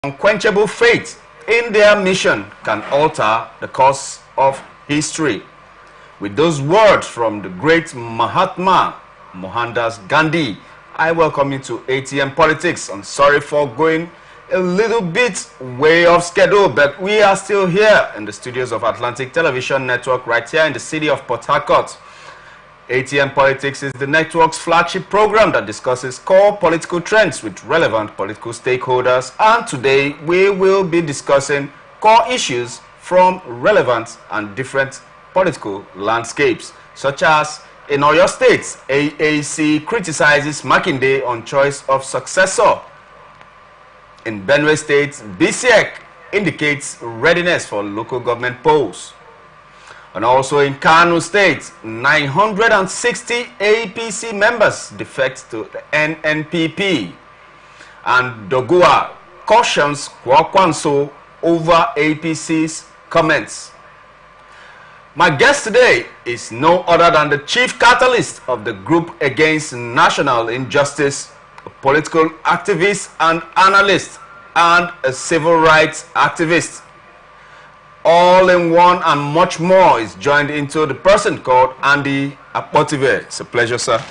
unquenchable faith in their mission can alter the course of history. With those words from the great Mahatma Mohandas Gandhi, I welcome you to Atn Politics. I'm sorry for going a little bit way off schedule, but we are still here in the studios of Atlantic Television Network right here in the city of Port Harcourt. Atn Politics is the network's flagship program that discusses core political trends with relevant political stakeholders, and today we will be discussing core issues from relevant and different political landscapes, such as in Oyo State, AAC criticizes Makinde on choice of successor. In Benue State, BCEC indicates readiness for local government polls. And also in Kano State, 960 APC members defect to the NNPP. And Dogua cautions Kwakwanso over APC's comments. My guest today is no other than the chief catalyst of the group against national injustice, a political activist and analyst, and a civil rights activist. All in one and much more is joined into the person called Andy Apotive. It's a pleasure, sir.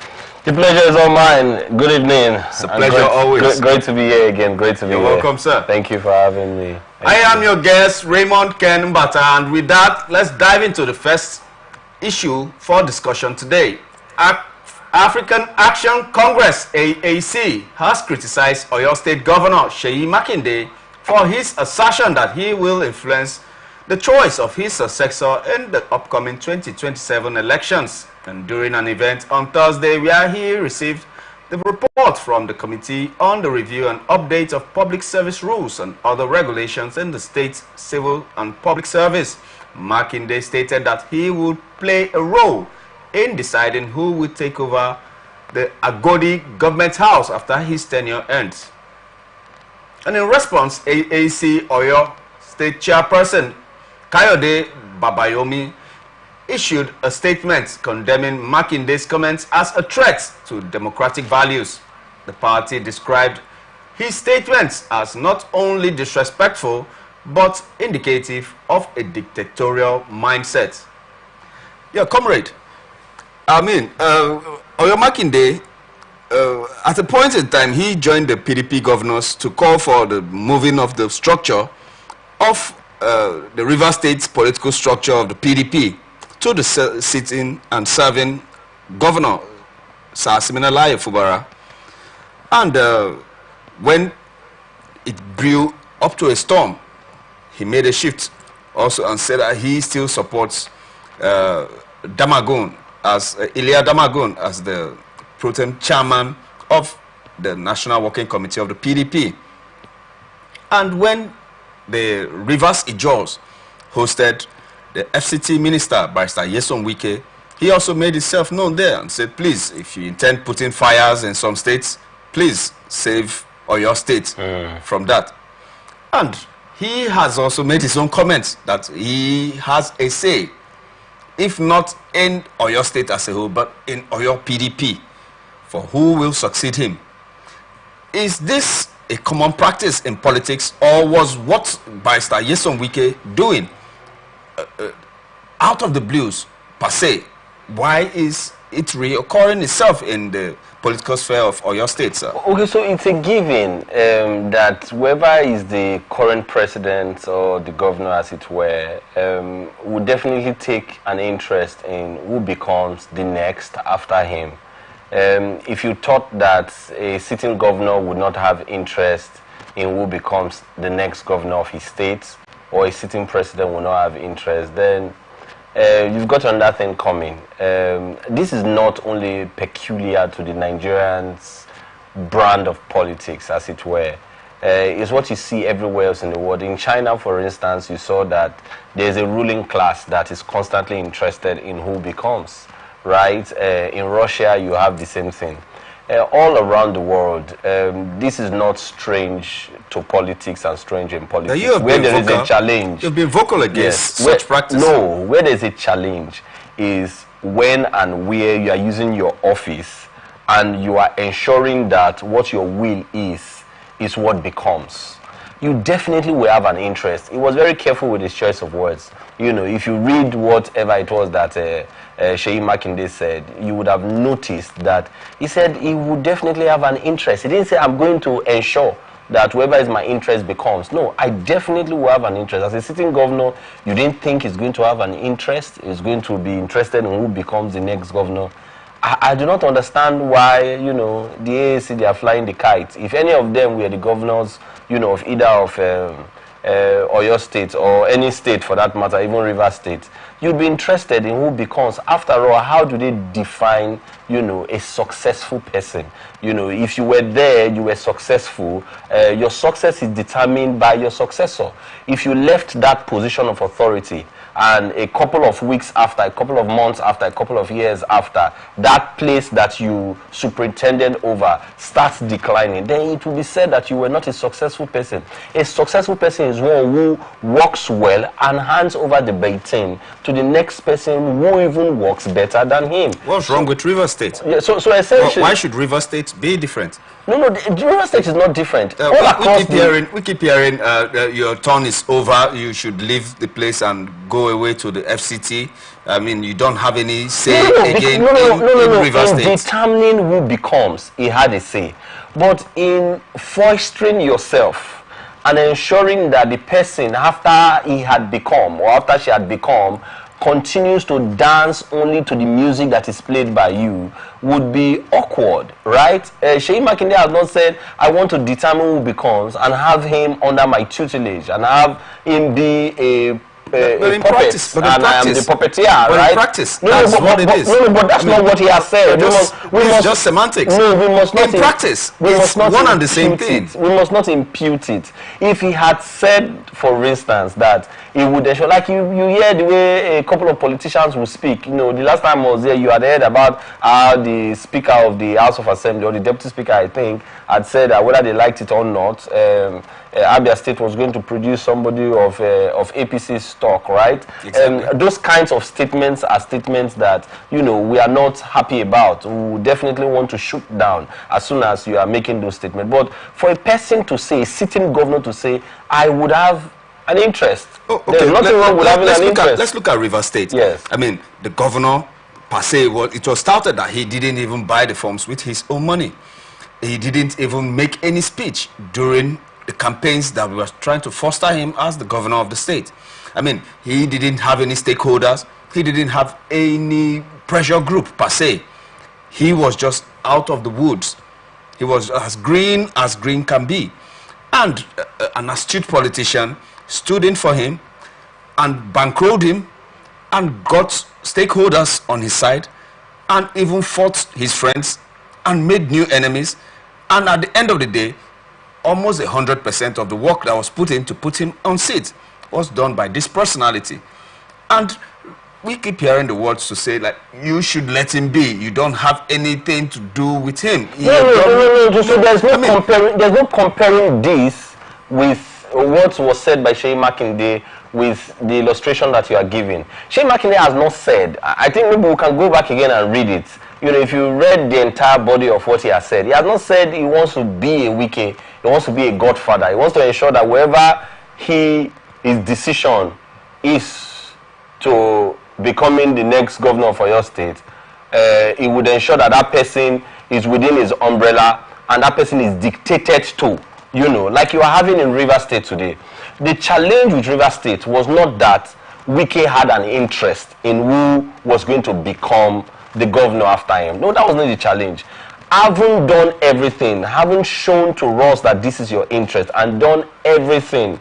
The pleasure is all mine. Good evening. It's a pleasure always. Great to be here again. Great to be here. You're welcome, sir. Thank you for having me. I am your guest, Raymond Ken Mbata, and with that, let's dive into the first issue for discussion today. African Action Congress, AAC, has criticized Oyo State Governor Seyi Makinde for his assertion that he will influence the choice of his successor in the upcoming 2027 elections. And during an event on Thursday where he received the report from the Committee on the Review and Update of Public Service Rules and other regulations in the state's civil and public service, Makinde stated that he would play a role in deciding who would take over the Agodi government house after his tenure ends. And in response, AAC Oyo State Chairperson Kayode Babayomi issued a statement condemning Makinde's comments as a threat to democratic values. The party described his statements as not only disrespectful but indicative of a dictatorial mindset. Yeah, comrade, Oyo Makinde, at a point in time, he joined the PDP governors to call for the moving of the structure of the River State's political structure of the PDP to the sitting and serving governor, Sir Siminalayi Fubara. And when it grew up to a storm, he made a shift also and said that he still supports Damagun as Ilya Damagun as the pro tem chairman of the National Working Committee of the PDP. And when the Rivers Ijos hosted the FCT minister, Barrister Nyesom Wike, he also made himself known there and said, please, if you intend putting fires in some states, please save Oyo State from that. And he has also made his own comments that he has a say, if not in Oyo State as a whole, but in Oyo PDP, for who will succeed him. Is this a common practice in politics, or was what Barrister Nyesom Wike doing out of the blues per se? Why is it reoccurring itself in the political sphere of Oyo State, sir? Okay, so it's a given that whoever is the current president or the governor, as it were, would definitely take an interest in who becomes the next after him. If you thought that a sitting governor would not have interest in who becomes the next governor of his state, or a sitting president will not have interest, then you've got another thing coming. This is not only peculiar to the Nigerians' brand of politics, as it were. It's what you see everywhere else in the world. In China, for instance, you saw that there's a ruling class that is constantly interested in who becomes, right? In Russia, you have the same thing. All around the world, this is not strange to politics and strange in politics. Where there is a challenge. You've been vocal against such practice. No, where there's a challenge is when and where you are using your office and you are ensuring that what your will is what becomes. you definitely will have an interest. He was very careful with his choice of words. You know, if you read whatever it was that Seyi Makinde said, you would have noticed that he said he would definitely have an interest. He didn't say, I'm going to ensure that whoever is my interest becomes. No, I definitely will have an interest. As a sitting governor, you didn't think he's going to have an interest. He's going to be interested in who becomes the next governor. I do not understand why, you know, the AAC, they are flying the kite. If any of them were the governors, you know, of either of Oyo State or any state for that matter, even River State, you'd be interested in who becomes. After all, how do they define, you know, a successful person? You know, if you were there, you were successful, your success is determined by your successor. If you left that position of authority and a couple of weeks after, a couple of months after, a couple of years after, that place that you superintended over starts declining, then it will be said that you were not a successful person. A successful person is one who works well and hands over the baton to the next person who even works better than him. What's wrong with River State? Yeah, so essentially... Why should River State be different? No, the River State is not different. We keep hearing your turn is over, you should leave the place and go away to the FCT. I mean, you don't have any say in River State. In determining who becomes, he had a say. But in fostering yourself and ensuring that the person, after he had become or after she had become, continues to dance only to the music that is played by you, would be awkward, right? Seyi Makinde has not said, I want to determine who becomes and have him under my tutelage and have him be a puppet, and I am the puppeteer, right? In practice, that's what it is. No, but that's not what he has said. It's just semantics. No, we must not. In practice, it's one and the same thing. We must not impute it. If he had said, for instance, that he would ensure, like you hear the way a couple of politicians will speak. You know, the last time I was there, you had heard about how the Speaker of the House of Assembly, or the Deputy Speaker, I think, had said that whether they liked it or not, Abia State was going to produce somebody of APC stock, right? Exactly. Those kinds of statements are statements that, you know, we are not happy about. We definitely want to shoot down as soon as you are making those statements. But for a person to say, a sitting governor to say, I would have an interest. Oh, okay. There's nothing wrong with having an interest. Let's look at River State. Yes. I mean, the governor, per se, well, it was touted that he didn't even buy the forms with his own money. He didn't even make any speech during the campaigns that we were trying to foster him as the governor of the state. I mean, he didn't have any stakeholders. He didn't have any pressure group, per se. He was just out of the woods. He was as green can be. And an astute politician stood in for him and bankrolled him and got stakeholders on his side and even fought his friends and made new enemies. And at the end of the day, almost 100% of the work that was put in to put him on seat was done by this personality. And we keep hearing the words to say, like, you should let him be. You don't have anything to do with him. No. So there's no comparing this with what was said by Seyi Makinde with the illustration that you are giving. Seyi Makinde has not said, I think maybe we can go back again and read it. You know, if you read the entire body of what he has said, he has not said he wants to be a wiki, he wants to be a godfather. He wants to ensure that wherever his decision is to becoming the next governor of your state, he would ensure that that person is within his umbrella and that person is dictated to, you know, like you are having in River State today. The challenge with River State was not that Wike had an interest in who was going to become the governor after him. No, that was not the challenge. Having done everything, having shown to us that this is your interest and done everything,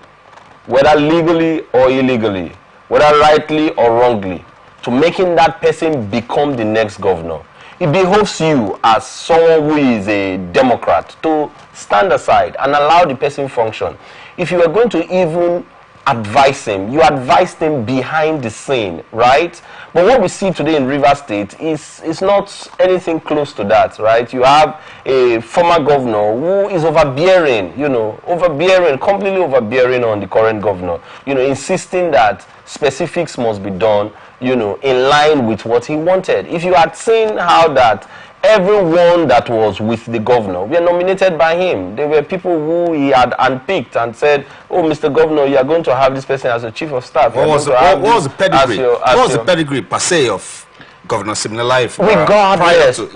whether legally or illegally, whether rightly or wrongly, to making that person become the next governor, it behoves you as someone who is a Democrat to stand aside and allow the person function. If you are going to even advise him, you advised him behind the scene, right? But what we see today in River State is not anything close to that, right? You have a former governor who is overbearing, you know, completely overbearing on the current governor, you know, insisting that specifics must be done, you know, in line with what he wanted. If you had seen how that everyone that was with the governor were nominated by him. There were people who he had handpicked and said, oh, Mr. Governor, you are going to have this person as a chief of staff. What was the pedigree? What was the pedigree per se of Governor Siminalayi? Regardless. So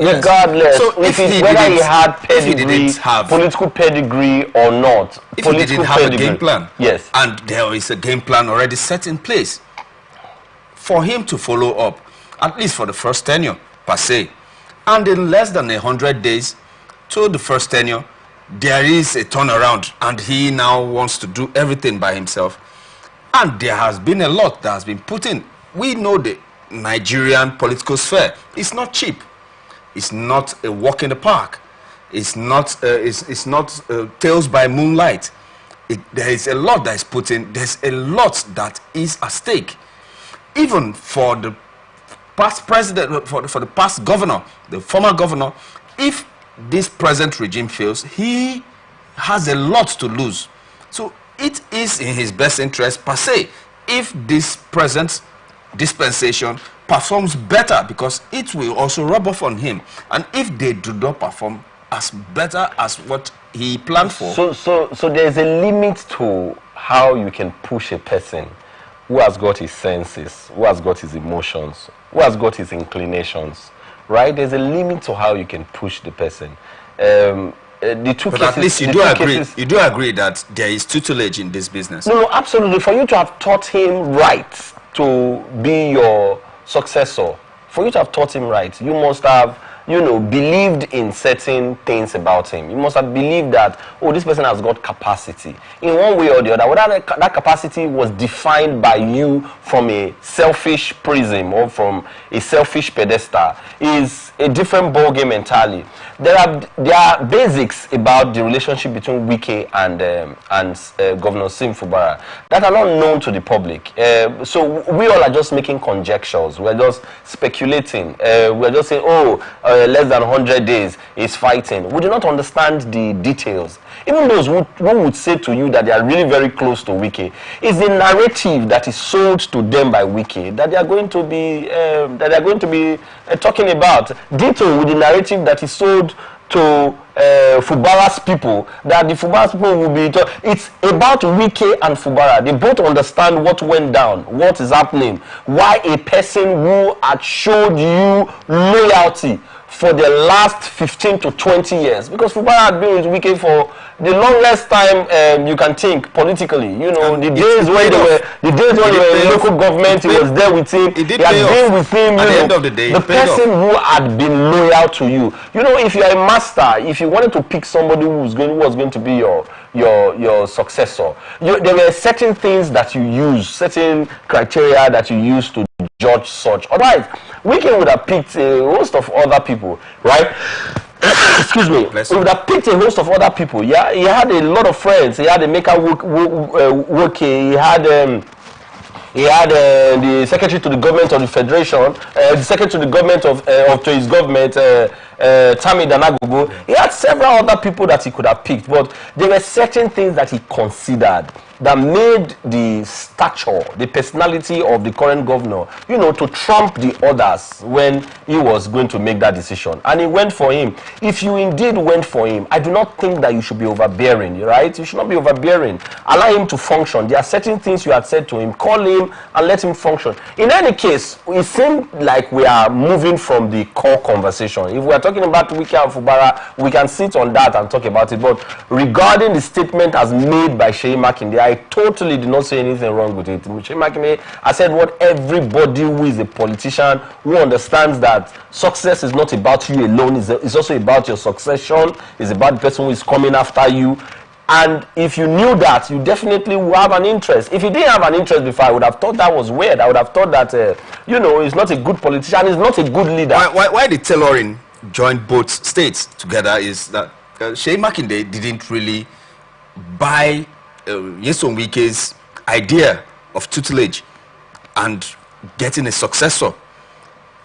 whether he had pedigree, political pedigree or not. If he didn't have a game plan, yes, and there is a game plan already set in place for him to follow up, at least for the first tenure per se. And in less than 100 days to the first tenure, there is a turnaround, and he now wants to do everything by himself. And there has been a lot that has been put in. We know the Nigerian political sphere. It's not cheap. It's not a walk in the park. It's not tales by moonlight. There is a lot that is put in. There's a lot that is at stake. Even for the past president, for the past governor, the former governor, if this present regime fails, he has a lot to lose. So it is in his best interest per se if this present dispensation performs better, because it will also rub off on him. And if they do not perform as better as what he planned for. So there's a limit to how you can push a person who has got his senses, who has got his emotions, who has got his inclinations, right? There's a limit to how you can push the person. The two but cases, at least you do agree. You do agree that there is tutelage in this business. No, absolutely. For you to have taught him right to be your successor, for you to have taught him right, you must have, believed in certain things about him. You must have believed that, oh, this person has got capacity in one way or the other. Whether that capacity was defined by you from a selfish prism or from a selfish pedestal is a different ballgame entirely. There are basics about the relationship between Wike and Governor Sim Fubara that are not known to the public. So we all are just making conjectures. We're just speculating. We're just saying, less than 100 days is fighting. We do not understand the details. Even those who would say to you that they are really very close to Wike, is the narrative that is sold to them by Wike that they are going to be talking about. Ditto with the narrative that is sold to Fubara's people, that the Fubara's people will be it's about Wike and Fubara. They both understand what went down, what is happening, why a person who had showed you loyalty for the last 15 to 20 years, because Fubara had been with Wike for the longest time you can think politically. The days when they were in local government, he was there with him. He had been with him. At the end of the day, the person who had been loyal to you. If you are a master, if you wanted to pick somebody who was going to be your successor, there were certain things that you use, certain criteria that you use to judge such. Otherwise, Wike would have picked a host of other people, right? Excuse me. He would have picked a host of other people. Yeah, he had a lot of friends. He had a maker work. He had the secretary to the government of the federation, the secretary to the government to his government, Tammy Danagugu. He had several other people that he could have picked, but there were certain things that he considered that made the stature, the personality of the current governor, to trump the others when he was going to make that decision. And he went for him. If you indeed went for him, I do not think that you should be overbearing, right? You should not be overbearing. Allow him to function. There are certain things you had said to him. Call him and let him function. In any case, it seemed like we are moving from the core conversation. If we are talking about Wike and Fubara, we can sit on that and talk about it. But regarding the statement as made by Seyi Makinde, I totally did not say anything wrong with it. Seyi Makinde, I said what everybody who is a politician who understands that success is not about you alone, it's also about your succession, it's about the person who is coming after you. And if you knew that, you definitely would have an interest. If you didn't have an interest before, I would have thought that was weird. I would have thought that, he's not a good politician, he's not a good leader. Why the tailoring joined both states together is that Seyi Makinde didn't really buy Nyesom Wike's idea of tutelage and getting a successor.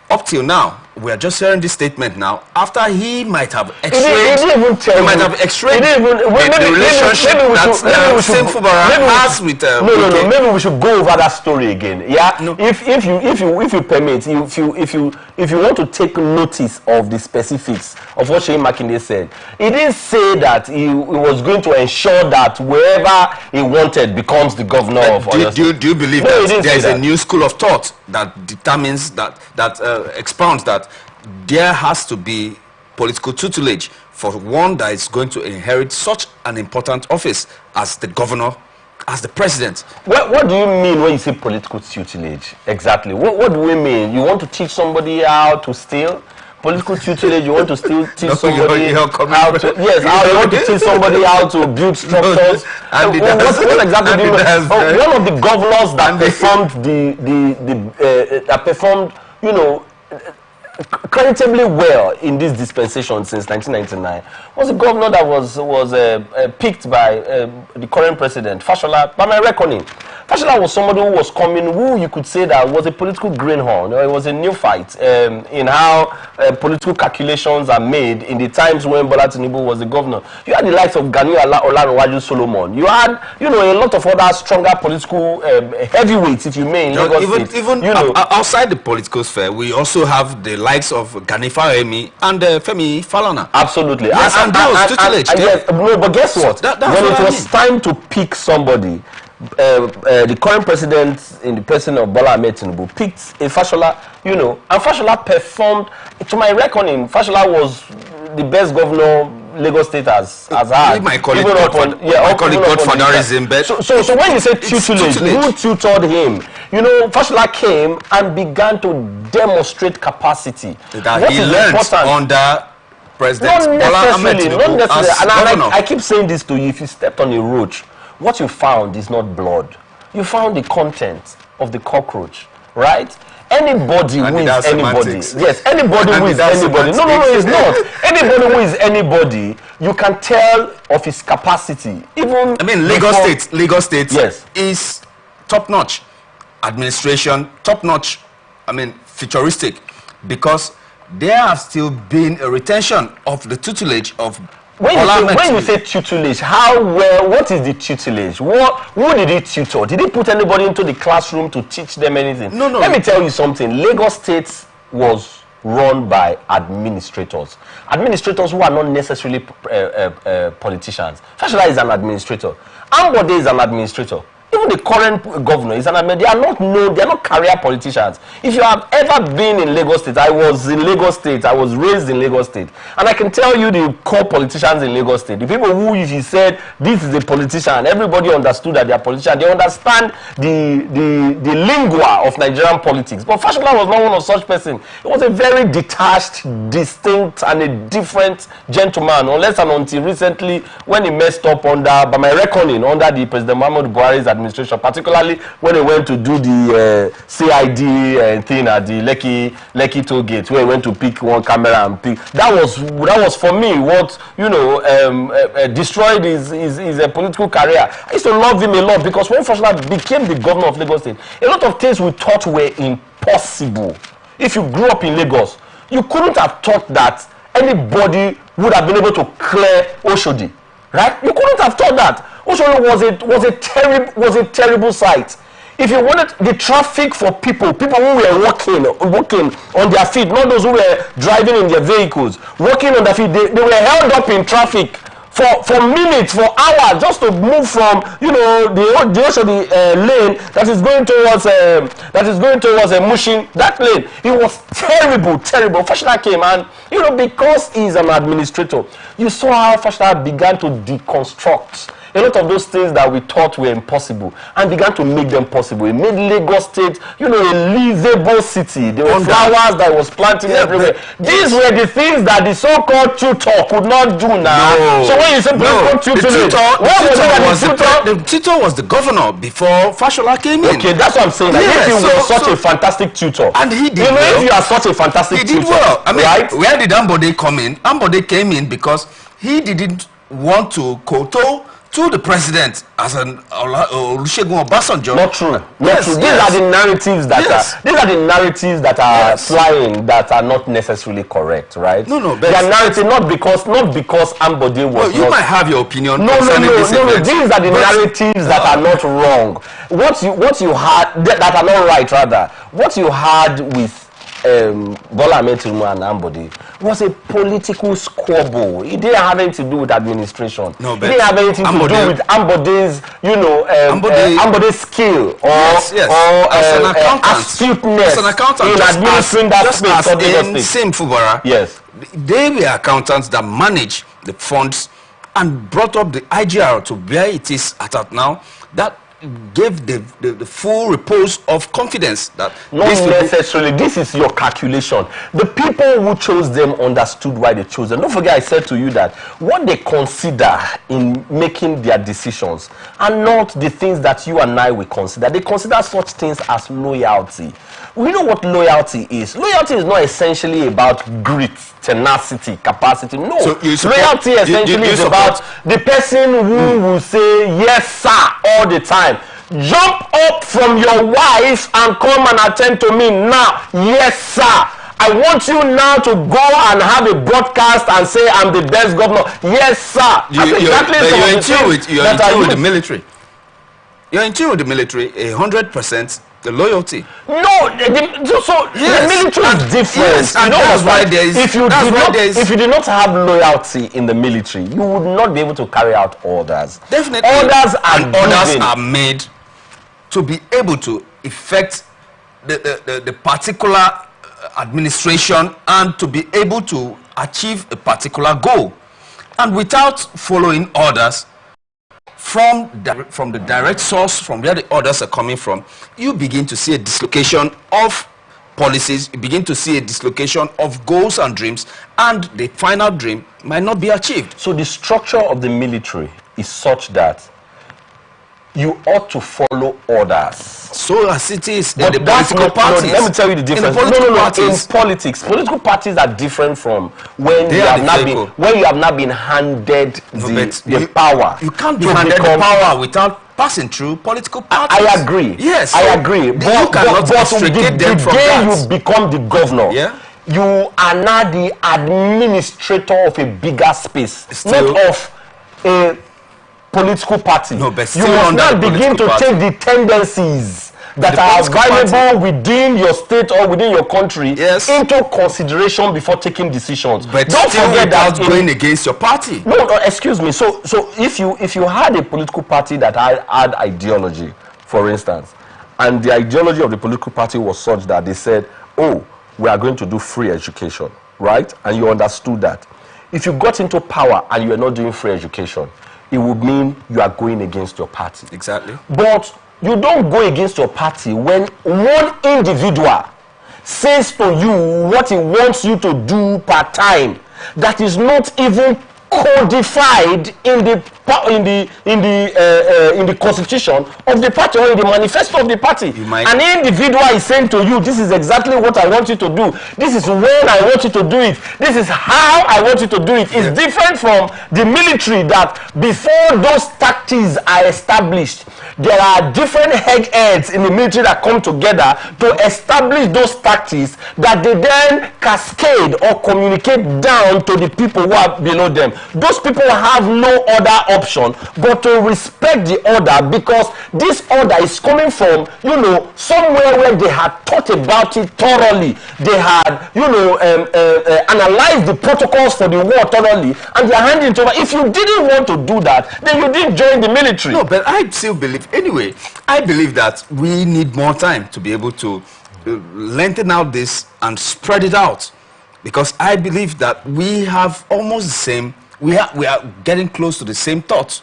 Up till now, we are just hearing this statement now. After he might have x-rayed, he didn't even tell he might have x-rayed the relationship that Simfu Bara has with. No. Maybe we should go over that story again. Yeah. No. If you permit, if you want to take notice of the specifics of what Sheyi Makinde said, he didn't say that he was going to ensure that wherever he wanted becomes the governor of. Do you believe that there is a new school of thought that determines that expounds that there has to be political tutelage for one that is going to inherit such an important office as the governor, as the president? What do you mean when you say political tutelage? Exactly. What do we mean? You want to teach somebody how to steal? Political tutelage, you want to still teach somebody how to... Yes, you want to teach somebody how to build structures. What exactly do you mean? One of the governors that performed, you know, creditably well in this dispensation since 1999 was a governor that was picked by the current president, Fashola. By my reckoning, Fashola was somebody who was coming, who you could say that was a political greenhorn. It was a neophyte in how political calculations are made in the times when Bola Tinubu was the governor. You had the likes of Gani Olarinwaju Solomon. You had, you know, a lot of other stronger political heavyweights, if you may, in Lagos State. Even you know, outside the political sphere, we also have the likes of Gani Fawemi and Femi Falana. Absolutely. Yes, and those tutelage. Yes, no, but guess what? When it was time to pick somebody, the current president, in the person of Bola Ahmed Tinubu, picked a Fashola, you know, and Fashola performed. To my reckoning, Fashola was the best governor Lagos State has had. We might call it godfatherism, but so when you say tutelage, who tutored him? You know, Fashola came and began to demonstrate capacity. That he learned under President Bola Ahmed Tinubu as governor. I keep saying this to you: if you stepped on a roach, what you found is not blood. You found the content of the cockroach, right? Anybody who is anybody. Yes, anybody who is anybody. No, it's not. Anybody who is anybody, you can tell of his capacity. Even I mean, Lagos State yes, is top-notch. Administration, top-notch. I mean, futuristic. Because there has still been a retention of the tutelage of when you say tutelage, what is the tutelage? Who did he tutor? Did he put anybody into the classroom to teach them anything? No. Let me tell you something. Lagos State was run by administrators. Administrators who are not necessarily politicians. Fashola is an administrator. Ambode is an administrator. Even the current governor is an administrator. They are not known, they are not career politicians. If you have ever been in Lagos State, I was in Lagos State, I was raised in Lagos State, and I can tell you the core politicians in Lagos State, the people who, if you said this is a politician, everybody understood that they are politicians. They understand the lingua of Nigerian politics. But Fashola was not one of such person. He was a very detached, distinct, and a different gentleman, unless and until recently when he messed up under, by my reckoning, under the President Muhammadu Buhari's administration, particularly when he went to do the CID thing at the Lekki toll gate, where he went to pick one camera and pick. That was for me what, you know, destroyed his political career. I used to love him a lot because when Fashola became the governor of Lagos State, a lot of things we thought were impossible. If you grew up in Lagos, you couldn't have thought that anybody would have been able to clear Oshodi, right? You couldn't have thought that. Oshodi was a terrible sight. If you wanted the traffic for people who were walking on their feet, not those who were driving in their vehicles, walking on their feet, they were held up in traffic for minutes, for hours, just to move from, you know, the Oshodi lane that is going towards Mushin, that lane. It was terrible. Fashola came, and you know, because he's an administrator, you saw how Fashola began to deconstruct a lot of those things that we thought were impossible and began to make them possible. It made Lagos State, you know, a livable city. There were flowers that was planting everywhere. These were the things that the so-called tutor could not do now. No. So when you say the tutor was the governor before Fashola came in. Okay, that's what I'm saying. Yes, if he was such a fantastic tutor, and he did, you know, if you are such a fantastic tutor, he did well. I mean, right? Where did Ambode come in? Ambode came in because he didn't want to kowtow to the president as an Olusegun Obasanjo. Not true. Not Yes, true. These yes. are the narratives that Yes. are. These are the narratives that are Yes. flying that are not necessarily correct, right? No, no, They are narrative not because Ambode was. Well, you not, might have your opinion. no, concerning this no. event, These are the but- narratives that are not wrong. What you had that are not right rather. What you had with Bola Ahmed Tinubu and Ambode was a political squabble. It didn't have anything to do with administration. No, it but didn't have anything to do with Ambode's, Ambode's skill or as an accountant, astuteness in just administering that just space as of Lagos in State. Sim Fubara, Yes. they were accountants that managed the funds and brought up the IGR to where it is at now. That gave the full repose of confidence that Not these people- necessarily. This is your calculation. The people who chose them understood why they chose them. Don't forget I said to you that what they consider in making their decisions are not the things that you and I will consider. They consider such things as loyalty. We know what loyalty is. Loyalty is not essentially about grit, tenacity, capacity. No. So you support- loyalty essentially you is support- about the person who will say yes sir all the time. Jump up from your wife and come and attend to me now. Yes sir. I want you now to go and have a broadcast and say I'm the best governor. Yes sir. That's exactly some of you're the in tune things with you're that in are tune with the used. military. You're in tune with the military 100%. The loyalty. No, so Yes. the military is different. Yes, and You know that's why why there is- if you that's did why not there is- if you did not have loyalty in the military, you would not be able to carry out orders. Definitely. Orders are and orders given. are made to be able to effect the particular administration and to be able to achieve a particular goal. And without following orders from the direct source, from where the orders are coming from, you begin to see a dislocation of policies, you begin to see a dislocation of goals and dreams, and the final dream might not be achieved. So the structure of the military is such that you ought to follow orders. So as it is in But the that's political not, parties. let me tell you the difference. In the political In parties, political parties are different from when They you are have the not vehicle. been when you have not been handed No, the but power. You can't be to handed the become- power without passing through political parties. I agree. Yes, I so agree. you cannot extricate them from the day that. you become the governor, Yeah. you are now the administrator of a bigger space, Still- not of a political party. No, but you still must under now the begin to political take the tendencies that The are political available within your state or within your country Yes. into consideration before taking decisions. But Don't still forget without that in- going against your party. no, excuse me. So if you had a political party that had ideology, for instance, and the ideology of the political party was such that they said, oh, we are going to do free education, right? And you understood that. If you got into power and you are not doing free education, it would mean you are going against your party. Exactly. But you don't go against your party when one individual says to you what he wants you to do per time that is not even codified in the constitution of the party or in the manifesto of the party. An individual is saying to you, this is exactly what I want you to do, this is when I want you to do it, this is how I want you to do it. It's different from the military that before those tactics are established, there are different heads in the military that come together to establish those tactics that they then cascade or communicate down to the people who are below them. Those people have no other option but to respect the order, because this order is coming from, somewhere where they had thought about it thoroughly. They had, analyzed the protocols for the war thoroughly, and they are handing it over. If you didn't want to do that, then you didn't join the military. No, but I still believe, anyway, I believe that we need more time to be able to lengthen out this and spread it out, because I believe that we have almost the same, we are getting close to the same thoughts,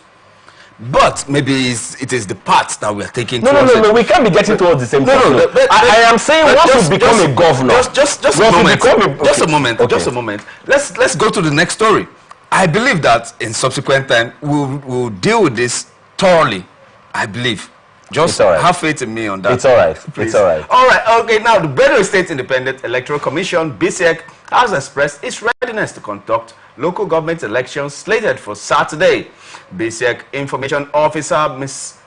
but maybe it is the path that we are taking. No, we can't be getting towards the same thing. I am saying once you become a governor, just a moment. Let's go to the next story. I believe that in subsequent time we'll deal with this thoroughly. I believe. Just have faith in me on that. It's all right. Please. It's all right. All right. Okay. Now, the Benue State Independent Electoral Commission (BSEC) has expressed its readiness to conduct local government elections slated for Saturday. BSEC Information Officer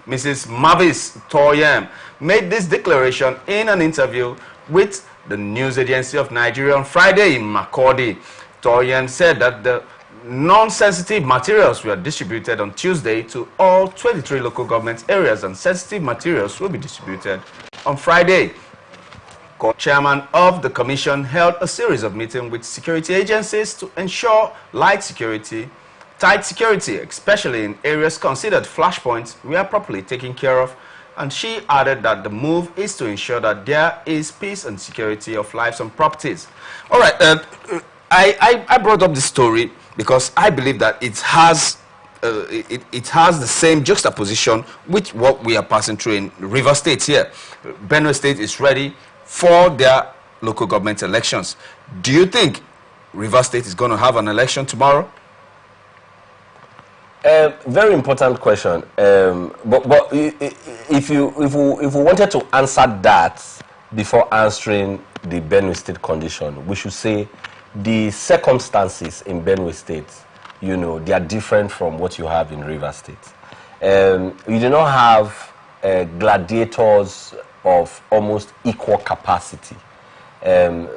Mrs. Mavis Toyem made this declaration in an interview with the News Agency of Nigeria on Friday in Makurdi. Toyem said that the non-sensitive materials were distributed on Tuesday to all 23 local government areas, and sensitive materials will be distributed on Friday. Chairman of the commission held a series of meetings with security agencies to ensure tight security, especially in areas considered flashpoints, were properly taken care of. And she added that the move is to ensure that there is peace and security of lives and properties. All right, I brought up this story because I believe that it has the same juxtaposition with what we are passing through in River State here. Benue State is ready for their local government elections. Do you think River State is going to have an election tomorrow? Very important question. But if we wanted to answer that before answering the Benue State condition, we should say the circumstances in Benue State, you know, they are different from what you have in River State. You do not have gladiators of almost equal capacity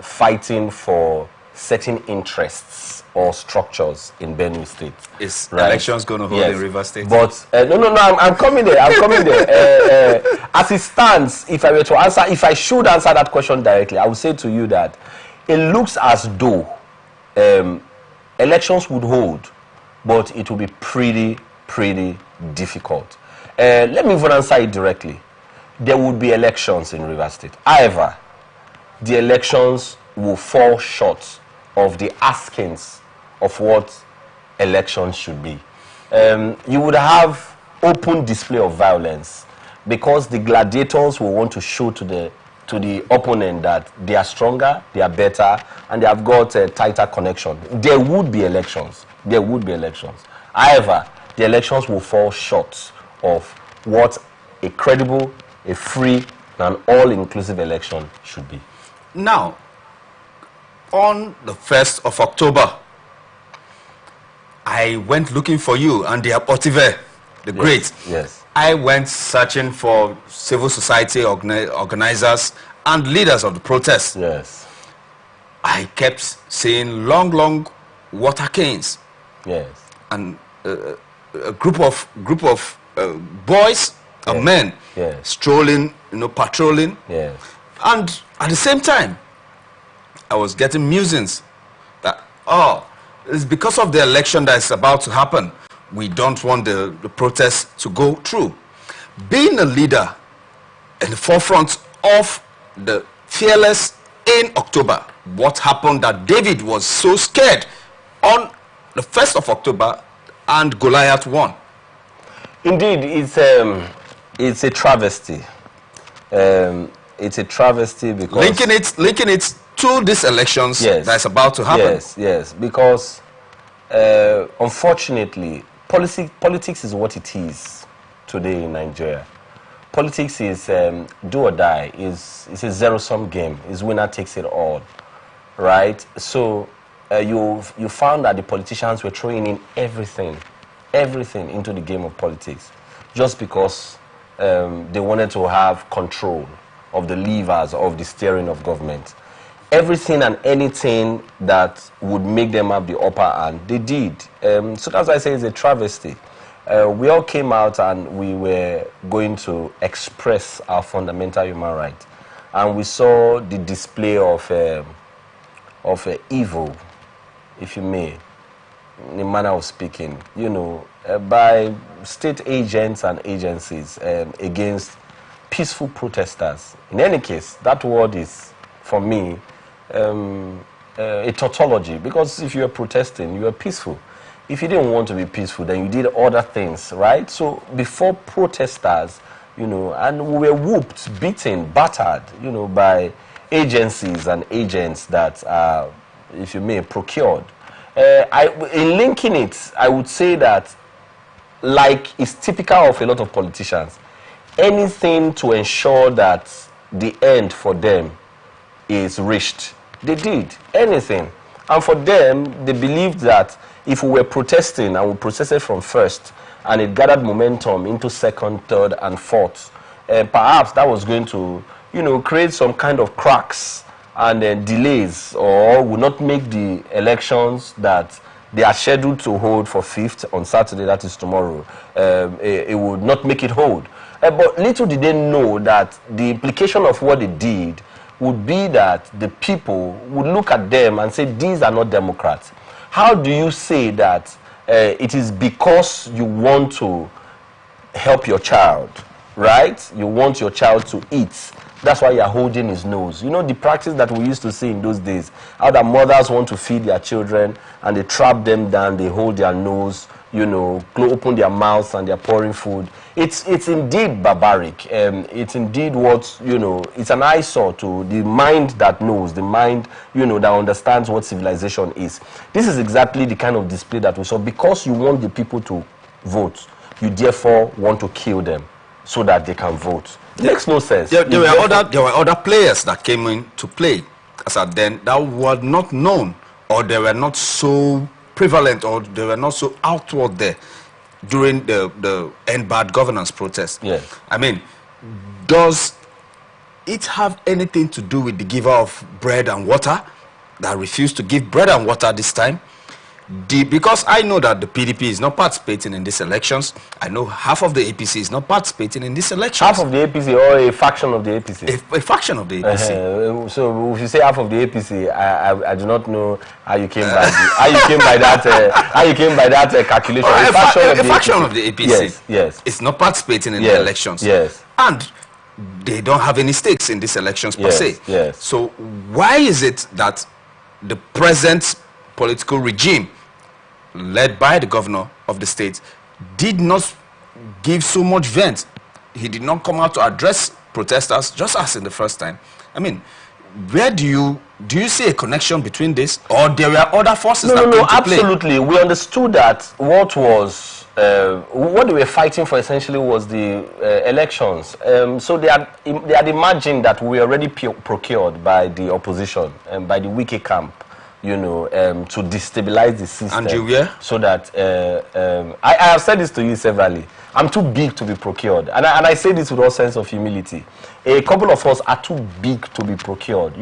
fighting for certain interests or structures in Benue State. Is elections going to hold in River State? But no, I'm coming there. I'm coming there. As it stands, if I should answer that question directly, I would say to you that it looks as though elections would hold, but it will be pretty difficult. Let me even answer it directly. There would be elections in River State. However, the elections will fall short of the askings of what elections should be. You would have open display of violence because the gladiators will want to show to the opponent that they are stronger, they are better, and they have got a tighter connection. There would be elections. There would be elections. However, the elections will fall short of what a credible, a free, and all-inclusive election should be. Now, on the 1st of October, I went looking for you and the Apotive, the great. Yes. I went searching for civil society organizers and leaders of the protest. Yes. I kept seeing long water canes. Yes. And a group of boys and men strolling, patrolling. Yes. And at the same time, I was getting musings that, it's because of the election that is about to happen. We don't want the protest to go through. Being a leader in the forefront of the fearless in October, what happened that David was so scared on the 1st of October and Goliath won? Indeed, it's a travesty. It's a travesty because linking it to these elections that's about to happen. Yes, because unfortunately, politics is what it is today in Nigeria. Politics is do or die. It's a zero-sum game. It's winner takes it all, right? So you found that the politicians were throwing in everything into the game of politics, just because they wanted to have control of the levers of the steering of government. Everything and anything that would make them have the upper hand, they did. So that's why I say it's a travesty. We all came out and we were going to express our fundamental human right. And we saw the display of evil, if you may, in a manner of speaking, by state agents and agencies against peaceful protesters. In any case, that word is, for me, a tautology, because if you are protesting, you are peaceful. If you didn't want to be peaceful, then you did other things, right? So before protesters, and we were whooped, beaten, battered, by agencies and agents that are, if you may, procured. In linking it, I would say that, like it's typical of a lot of politicians, anything to ensure that the end for them is reached. They did anything. And for them, they believed that if we were protesting and we protested from first, and it gathered momentum into second, third, and fourth, perhaps that was going to, create some kind of cracks and delays, or will not make the elections that they are scheduled to hold for 5th on Saturday, that is tomorrow. It would not make it hold. But little did they know that the implication of what they did would be that the people would look at them and say, these are not Democrats. How do you say that it is because you want to help your child, right? You want your child to eat. That's why you're holding his nose. The practice that we used to see in those days, how the mothers want to feed their children and they trap them down, they hold their nose, open their mouths and they're pouring food. It's indeed barbaric. It's indeed what, it's an eyesore to the mind that knows, the mind, that understands what civilization is. This is exactly the kind of display that we saw. Because you want the people to vote, you therefore want to kill them so that they can vote. It makes no sense. There were other players that came into play as at then that were not known, or they were not so prevalent, or they were not so outward there during the End Bad Governance protest. Yes. I mean, does it have anything to do with the giver of bread and water that refused to give bread and water this time? Because I know that the PDP is not participating in these elections. I know half of the APC is not participating in these elections. Half of the APC, or a faction of the APC? A faction of the APC. So if you say half of the APC, I do not know how you came by that calculation. A faction of the APC. Yes. It's not participating in the elections. Yes. And they don't have any stakes in these elections per se. Yes. So why is it that the present political regime, led by the governor of the state, did not give so much vent? He did not come out to address protesters just as in the first time. I mean, where do you see a connection between this, or there were other forces that came to play? Absolutely. We understood that what they were fighting for essentially was the elections. So they had imagined that we were already procured by the opposition and by the Wike camp, to destabilize the system. And you were? So that, I have said this to you severally, I'm too big to be procured. And I say this with all sense of humility. A couple of us are too big to be procured,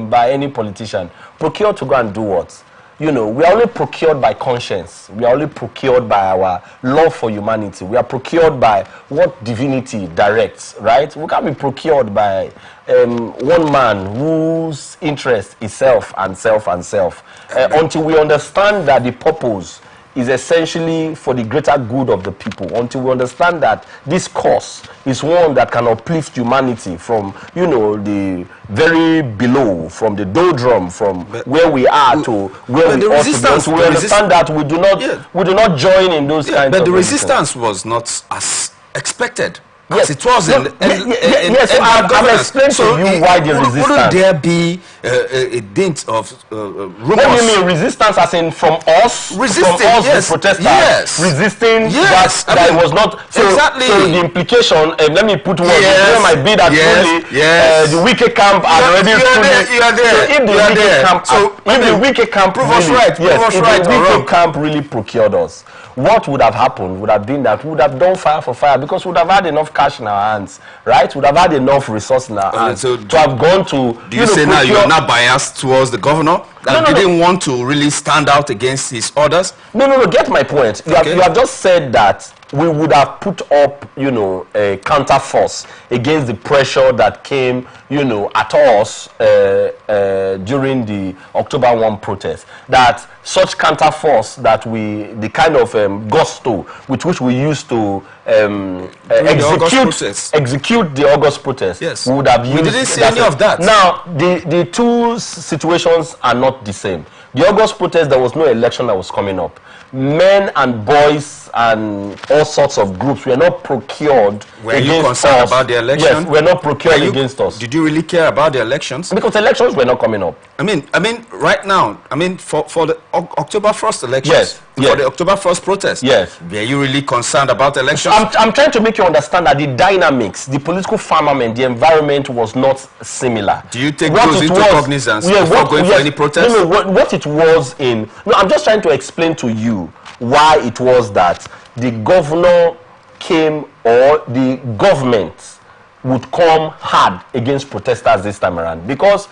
by any politician. Procured to go and do what? We are only procured by conscience. We are only procured by our love for humanity. We are procured by what divinity directs, right? We can't be procured by one man whose interest is self and self and self. Until we understand that the purpose is essentially for the greater good of the people, until we understand that this cause is one that can uplift humanity from, the very below, from the doldrum, from where we are to where we ought to be. Until we understand that we do not join in those kinds of... But the resistance was not as expected. Yes, it was I've explained to you why the resistance. Wouldn't there be a dint of rumors? What do you mean resistance, as in from us? Resisting, from us, yes, the protesters, yes, resisting. Yes, that was not so, exactly. So the implication, let me put one. Yes, there might be that the Wike camp are already fully. You are there. So if the Wike camp, if the Wike camp, prove us right. Yes, if the Wike camp really procured us, what would have happened would have been that we would have done fire for fire, because we would have had enough cash in our hands, right? We would have had enough resource in our hands to have gone to... Do you say now you're not biased towards the governor? That didn't want to really stand out against his orders? No, get my point. You have just said that we would have put up, a counter force against the pressure that came, at us during the October 1 protest. That such counter force that the kind of gusto with which we used to execute the August protest, yes, we would have used. We didn't see any of that. Now, the two situations are not the same. The August protest, there was no election that was coming up. Men and boys and all sorts of groups were not procured. Were you concerned about the election? Yes, were not procured against us. Did you really care about the elections? Because elections were not coming up. I mean, right now, for the October 1st elections, for the October 1st protest. Yes. Were you really concerned about elections? I'm trying to make you understand that the dynamics, the political firmament, the environment was not similar. Do you take those into cognizance before going for any protest? No, what it was in... No, I'm just trying to explain to you why it was that the governor came, or the government would come hard against protesters this time around. Because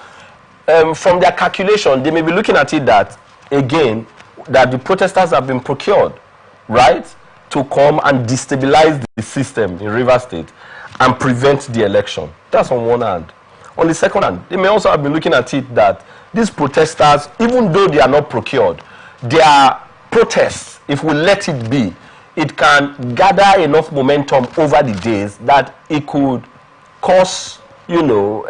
from their calculation, they may be looking at it that, again, that the protesters have been procured, right, to come and destabilize the system in Rivers State and prevent the election. That's on one hand. On the second hand, they may also have been looking at it that these protesters, even though they are not procured, their protests, if we let it be, it can gather enough momentum over the days that it could cause, you know,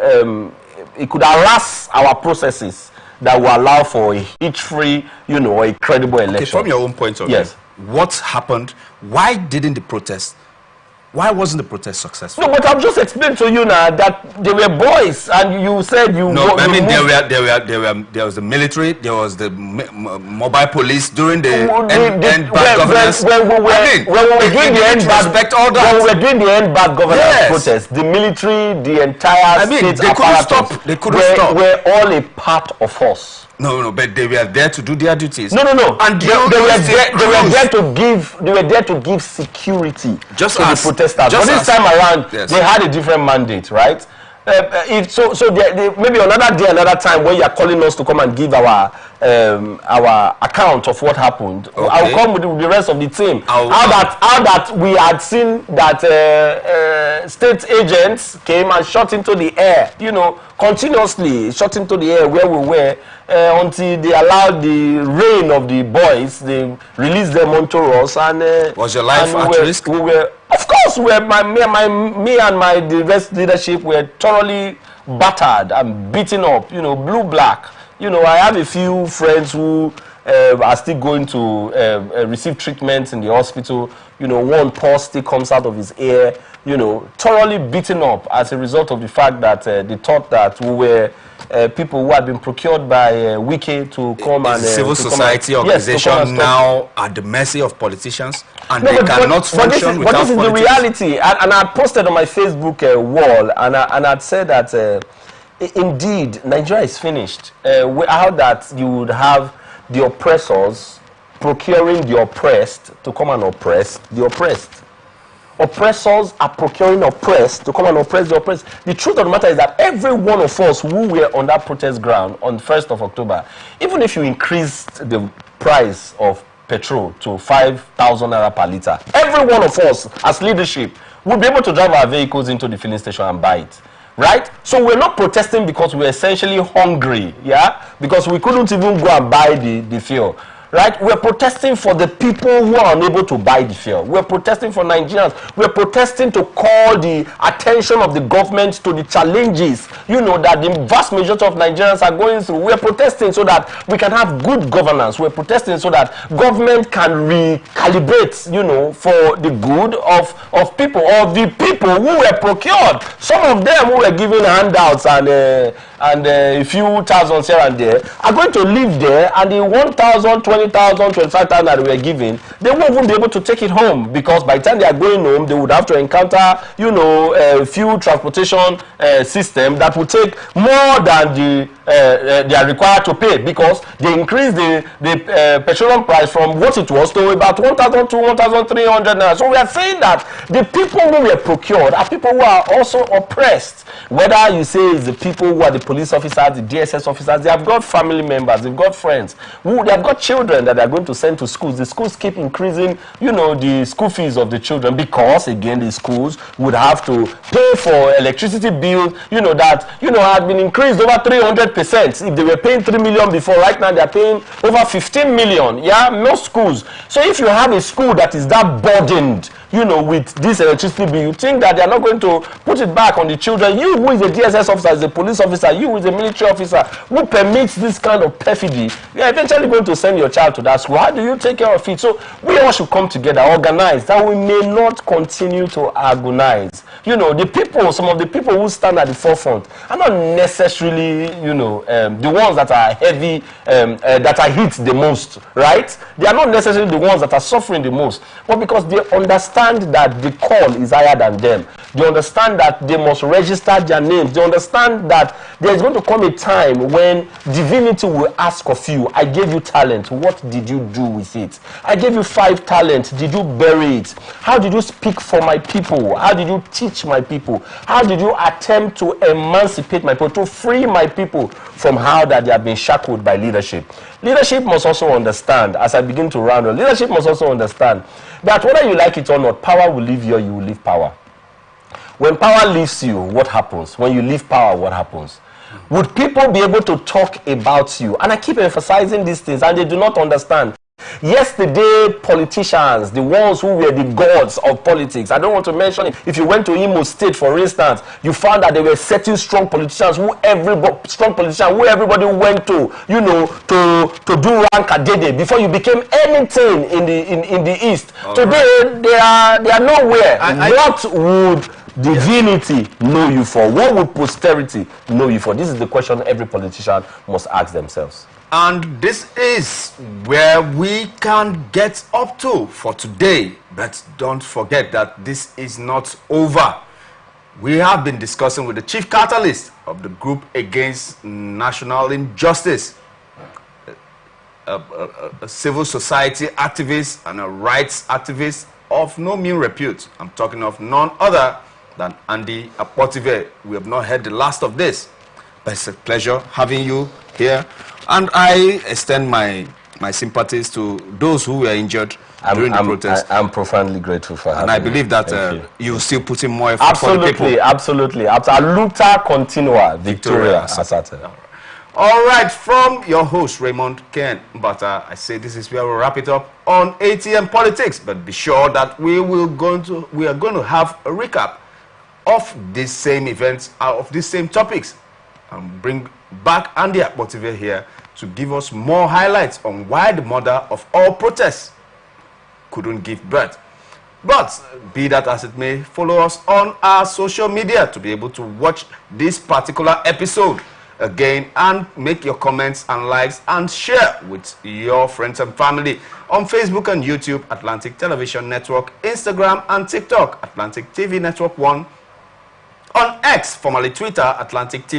it could harass our processes that will allow for a hitch-free, you know, a credible election. Okay, from your own point of view, what happened? Why didn't the protest? Why wasn't the protest successful? No, but I've just explained to you now that they were boys, and you said you... No, I mean, there was the military, there was the mobile police during the end bad governance. When we were doing the end bad governance protest, the military, the entire state apparatus, they couldn't stop. Were all a part of us. No, but they were there to do their duties. No. And they were there to give security to the protesters. But this time around, they had a different mandate, right? Maybe another day, another time, when you are calling us to come and give our account of what happened, okay, I'll come with the rest of the team. How that we had seen that state agents came and shot into the air, you know, continuously shot into the air where we were until they allowed the reign of the boys. They released them onto us, and was your life at risk? We were, of course, me and my diverse leadership were thoroughly battered and beaten up. You know, blue black. You know, I have a few friends who are still going to receive treatment in the hospital. You know, one pulse still comes out of his ear. You know, thoroughly beaten up as a result of the fact that they thought that we were people who had been procured by Wike to come and... civil society organization now at the mercy of politicians, and they cannot function without politics. But this is the reality. And I posted on my Facebook wall, and I'd said that indeed, Nigeria is finished. How that you would have the oppressors procuring the oppressed to come and oppress the oppressed. Oppressors are procuring oppressed to come and oppress the oppressed. The truth of the matter is that every one of us who were on that protest ground on 1st of October, even if you increased the price of petrol to 5,000 naira per litre, every one of us as leadership would be able to drive our vehicles into the filling station and buy it. Right? So we're not protesting because we're essentially hungry, yeah? Because we couldn't even go and buy the fuel. Right? We're protesting for the people who are unable to buy the fuel. We're protesting for Nigerians. We're protesting to call the attention of the government to the challenges, you know, that the vast majority of Nigerians are going through. We're protesting so that we can have good governance. We're protesting so that government can recalibrate, you know, for the good of people, or the people who were procured. Some of them who were given handouts and a few thousands here and there are going to live there, and the 1,000, 20,000, 25,000 that we were given, they won't even be able to take it home, because by the time they are going home, they would have to encounter, you know, a few transportation system that would take more than they are required to pay, because they increased the petroleum price from what it was to about 1,000 to 1,300 naira. So we are saying that the people who were procured are people who are also oppressed. Whether you say it's the people who are the police officers, the DSS officers, they have got family members, they've got friends, they have got children that they are going to send to schools. The schools keep increasing, you know, the school fees of the children, because again the schools would have to pay for electricity bills, you know, that, you know, had been increased over 300%. If they were paying 3 million before, right now they are paying over 15 million. Yeah, most schools. So if you have a school that is that burdened, you know, with this electricity bill, you think that they are not going to put it back on the children. You who is a DSS officer, as a police officer, you who is a military officer, who permits this kind of perfidy, you are eventually going to send your child to that school. How do you take care of it? So we all should come together, organize, that we may not continue to agonize. You know, the people, some of the people who stand at the forefront are not necessarily, you know, know, the ones that are heavy, that are hit the most, right? They are not necessarily the ones that are suffering the most, but because they understand that the call is higher than them. They understand that they must register their names. They understand that there is going to come a time when divinity will ask of you, I gave you talent. What did you do with it? I gave you 5 talents. Did you bury it? How did you speak for my people? How did you teach my people? How did you attempt to emancipate my people, to free my people from how that they have been shackled by leadership? Leadership must also understand, as I begin to round up, leadership must also understand that whether you like it or not, power will leave you or you will leave power. When power leaves you, what happens? When you leave power, what happens? Would people be able to talk about you? And I keep emphasizing these things, and they do not understand. Yesterday, politicians, the ones who were the gods of politics, I don't want to mention it. If you went to Imo State, for instance, you found that there were certain strong politicians who everybody went to, you know, to do rank adede before you became anything in the East. All today, right. they are nowhere. What would divinity know you for? What would posterity know you for? This is the question every politician must ask themselves. And this is where we can get up to for today. But don't forget that this is not over. We have been discussing with the chief catalyst of the group against national injustice, a civil society activist and a rights activist of no mean repute. I'm talking of none other than Atn Politics. We have not heard the last of this, but it's a pleasure having you here. And I extend my sympathies to those who were injured during the protest. I'm profoundly grateful for having and I believe that you will still put in more effort for the people. Absolutely. Luta continua, Victoria Asate. All right, from your host, Raymond Ken Mbata, I say this is where we'll wrap it up on Atn Politics. But be sure that we are going to have a recap of these same events, of these same topics, and bring back Atn Politics here to give us more highlights on why the mother of all protests couldn't give birth. But be that as it may, follow us on our social media to be able to watch this particular episode again and make your comments and likes and share with your friends and family on Facebook and YouTube, Atlantic Television Network, Instagram and TikTok, Atlantic TV Network 1, on X, formerly Twitter, Atlantic TV